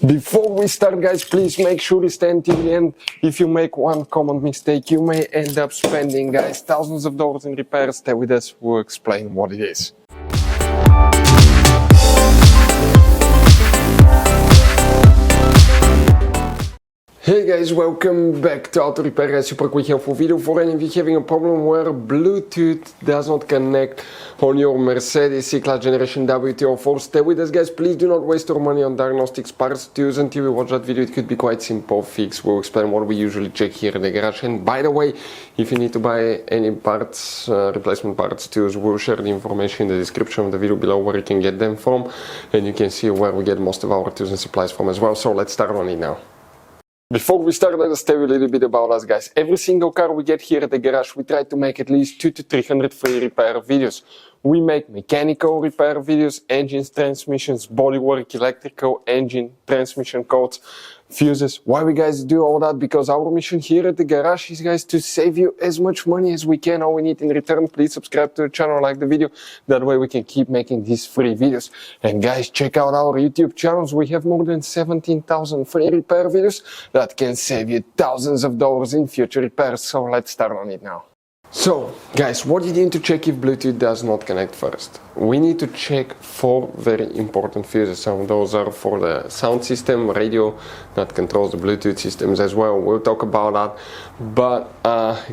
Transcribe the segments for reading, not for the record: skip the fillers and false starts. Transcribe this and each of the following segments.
Before we start, guys, please make sure you stay until the end. If you make one common mistake, you may end up spending, guys, thousands of dollars in repairs. Stay with us, we'll explain what it is. Hey guys, welcome back to Auto Repair. A super quick helpful video for any of you having a problem where Bluetooth does not connect on your Mercedes C Class generation W204. Stay with us, guys. Please do not waste your money on diagnostics parts tools until you watch that video. It could be quite simple fix. We'll explain what we usually check here in the garage. And by the way, if you need to buy any parts, replacement parts tools, we'll share the information in the description of the video below where you can get them from, and you can see where we get most of our tools and supplies from as well. So let's start on it now. Before we start, let us tell you a little bit about us, guys. Every single car we get here at the garage, we try to make at least 200 to 300 free repair videos. We make mechanical repair videos, engines, transmissions, bodywork, electrical, engine, transmission codes, fuses. Why we guys do all that? Because our mission here at the garage is, guys, to save you as much money as we can. All we need in return, please subscribe to the channel, like the video. That way we can keep making these free videos. And guys, check out our YouTube channels. We have more than 17,000 free repair videos that can save you thousands of dollars in future repairs. So let's start on it now. So, guys, what you need to check if Bluetooth does not connect first? We need to check 4 very important fuses. Some of those are for the sound system, radio that controls the Bluetooth systems as well. We'll talk about that. But,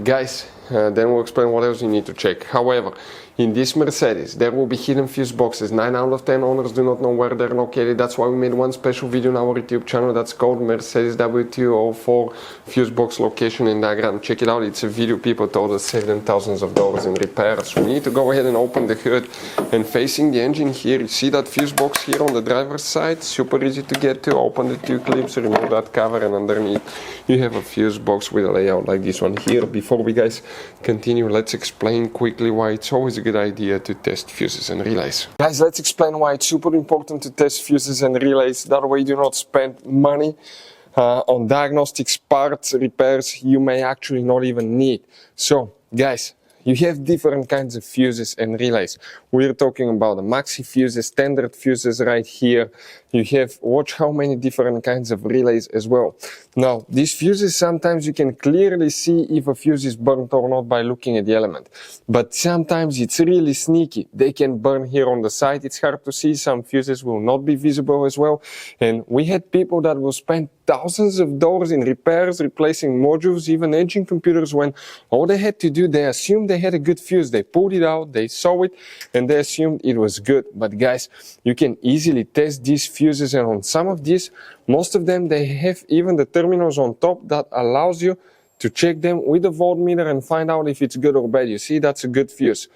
guys, then we'll explain what else you need to check. However, in this Mercedes, there will be hidden fuse boxes. 9 out of 10 owners do not know where they're located. That's why we made one special video on our YouTube channel that's called Mercedes W204 Fuse Box Location and Diagram. Check it out. It's a video people told us saved them thousands of dollars in repairs. We need to go ahead and open the hood, and facing the engine here, you see that fuse box here on the driver's side? Super easy to get to. Open the 2 clips, remove that cover, and underneath you have a fuse box with a layout like this one here. Before we guys continue, let's explain quickly why it's always a good idea to test fuses and relays. Guys, let's explain why it's super important to test fuses and relays. That way you do not spend money on diagnostics, parts, repairs you may actually not even need. So, guys, you have different kinds of fuses and relays. We're talking about the maxi fuses, standard fuses right here. You have, watch how many different kinds of relays as well. Now, these fuses, sometimes you can clearly see if a fuse is burnt or not by looking at the element. But sometimes it's really sneaky. They can burn here on the side. It's hard to see. Some fuses will not be visible as well. And we had people that will spend thousands of dollars in repairs, replacing modules, even engine computers, when all they had to do, they assumed they had a good fuse. They pulled it out, they saw it, and they assumed it was good. But guys, you can easily test these fuses, and on some of these, most of them, they have even the terminals on top that allows you to check them with a voltmeter and find out if it's good or bad. You see, that's a good fuse.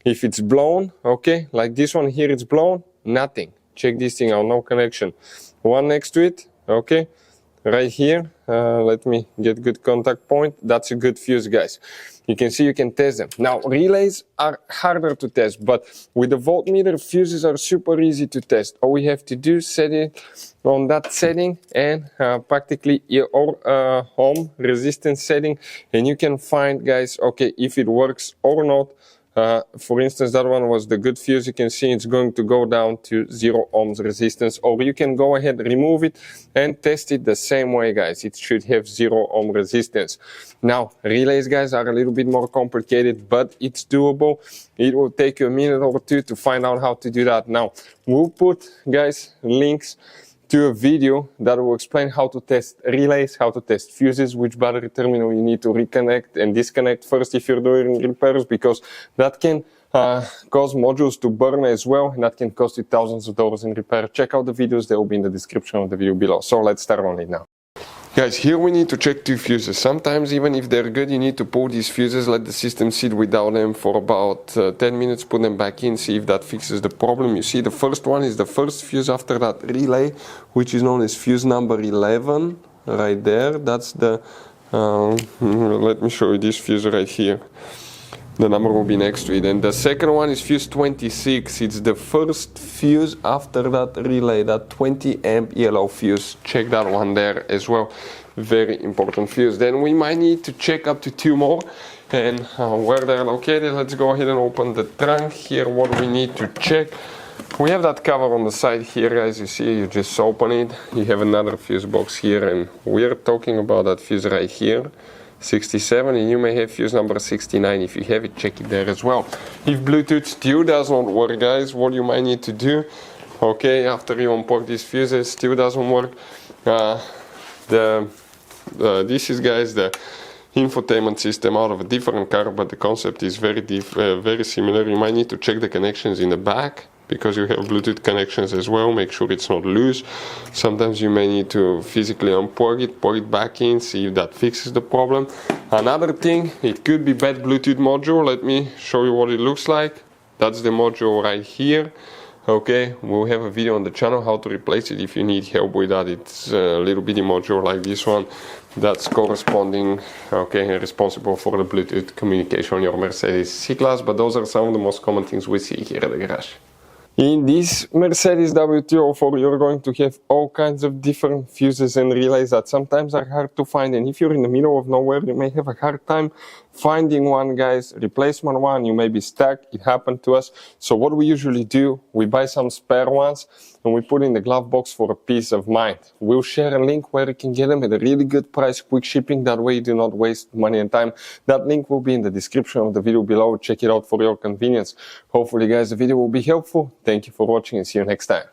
If it's blown, okay, like this one here, it's blown, nothing. Check this thing out, no connection. One next to it, okay. Right here, let me get good contact point. That's a good fuse, guys. You can see you can test them. Now, relays are harder to test, but with the voltmeter, fuses are super easy to test. All we have to do is set it on that setting and practically your ohm resistance setting, and you can find, guys, okay, if it works or not. For instance, that one was the good fuse. You can see it's going to go down to 0 ohms resistance, or you can go ahead, remove it, and test it the same way, guys. It should have 0 ohm resistance. Now, relays, guys, are a little bit more complicated, but it's doable. It will take you a minute or 2 to find out how to do that. Now, we'll put, guys, links to a video that will explain how to test relays, how to test fuses, which battery terminal you need to reconnect and disconnect first if you're doing repairs, because that can cause modules to burn as well, and that can cost you thousands of dollars in repair. Check out the videos, they will be in the description of the video below. So let's start on it now. Guys, here we need to check 2 fuses. Sometimes even if they're good, you need to pull these fuses, let the system sit without them for about 10 minutes, put them back in, see if that fixes the problem. You see, the first one is the first fuse after that relay, which is known as fuse number 11, right there. That's the, let me show you this fuse right here. The number will be next to it. And the second one is fuse 26. It's the first fuse after that relay, that 20 amp yellow fuse. Check that one there as well. Very important fuse. Then we might need to check up to 2 more. And where they're located, let's go ahead and open the trunk here. What we need to check. We have that cover on the side here, guys. You see, you just open it. You have another fuse box here, and we're talking about that fuse right here, 67, and you may have fuse number 69. If you have it, check it there as well. If Bluetooth still does not work, guys, what you might need to do, okay, after you unplug these fuses, still doesn't work, this is, guys, the infotainment system out of a different car, but the concept is very similar. You might need to check the connections in the back, because you have Bluetooth connections as well. Make sure it's not loose. Sometimes you may need to physically unplug it, plug it back in, see if that fixes the problem. Another thing, it could be bad Bluetooth module. Let me show you what it looks like. That's the module right here. Okay, we'll have a video on the channel how to replace it if you need help with that. It's a little bitty module like this one that's corresponding, okay, and responsible for the Bluetooth communication on your Mercedes C Class, but those are some of the most common things we see here at the garage. In this Mercedes W204, you're going to have all kinds of different fuses and relays that sometimes are hard to find, and if you're in the middle of nowhere, you may have a hard time finding one, guys. Replacement one, you may be stuck. It happened to us. So what we usually do, we buy some spare ones and we put in the glove box for a peace of mind. We'll share a link where you can get them at a really good price, quick shipping. That way you do not waste money and time. That link will be in the description of the video below. Check it out for your convenience. Hopefully, guys, the video will be helpful. Thank you for watching and see you next time.